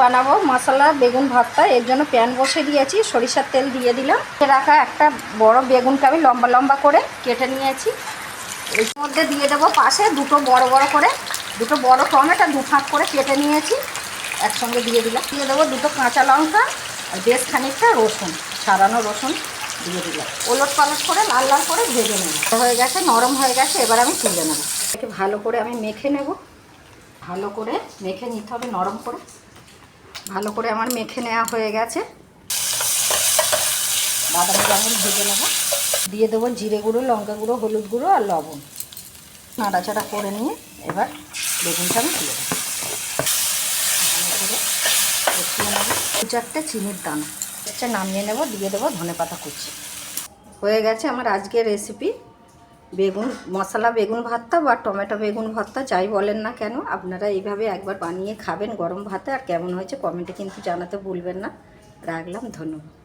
বানাবো মশলা বেগুন ভর্তা, এর জন্য প্যান বসে দিয়েছি, সরিষার তেল দিয়ে দিলাম। রাখা একটা বড় বেগুনকে আমি লম্বা লম্বা করে কেটে নিয়েছি। এর মধ্যে দিয়ে দেবো পাশে দুটো বড় বড় করে দুটো বড় টমেটো দু ফাঁক করে কেটে নিয়েছি, একসঙ্গে দিয়ে দিলাম। দিয়ে দেবো দুটো কাঁচা লঙ্কা আর বেশ খানিকটা রসুন, সারানো রসুন দিয়ে দিলাম। ওলট পালট করে লাল লাল করে ভেজে নেব। হয়ে গেছে, নরম হয়ে গেছে, এবার আমি তুলে নেব। এটাকে ভালো করে আমি মেখে নেব, ভালো করে মেখে নিতে হবে নরম করে। ভালো করে আমার মেখে নেওয়া হয়ে গেছে। বাদামি রঙের ভেজে নেব। দিয়ে দেবো জিরে গুঁড়ো, লঙ্কা গুঁড়ো, হলুদ গুঁড়ো আর লবণ। নাড়াচাড়া করে নিয়ে এবার বেগুনটা আমি তুলে দেবো। ভালো করে কষিয়ে নেব। দু চারটে চিনির দানা নামিয়ে নেব। দিয়ে দেবো ধনেপাতা কুচি। হয়ে গেছে আমার আজকের রেসিপি বেগুন মশলা বেগুন ভর্তা বা টমেটো বেগুন ভর্তা, যাই বলেন না কেন। আপনারা এইভাবে একবার বানিয়ে খাবেন গরম ভাতে, আর কেমন হয়েছে কমেন্টে কিন্তু জানাতে ভুলবেন না। রাখলাম, ধন্যবাদ।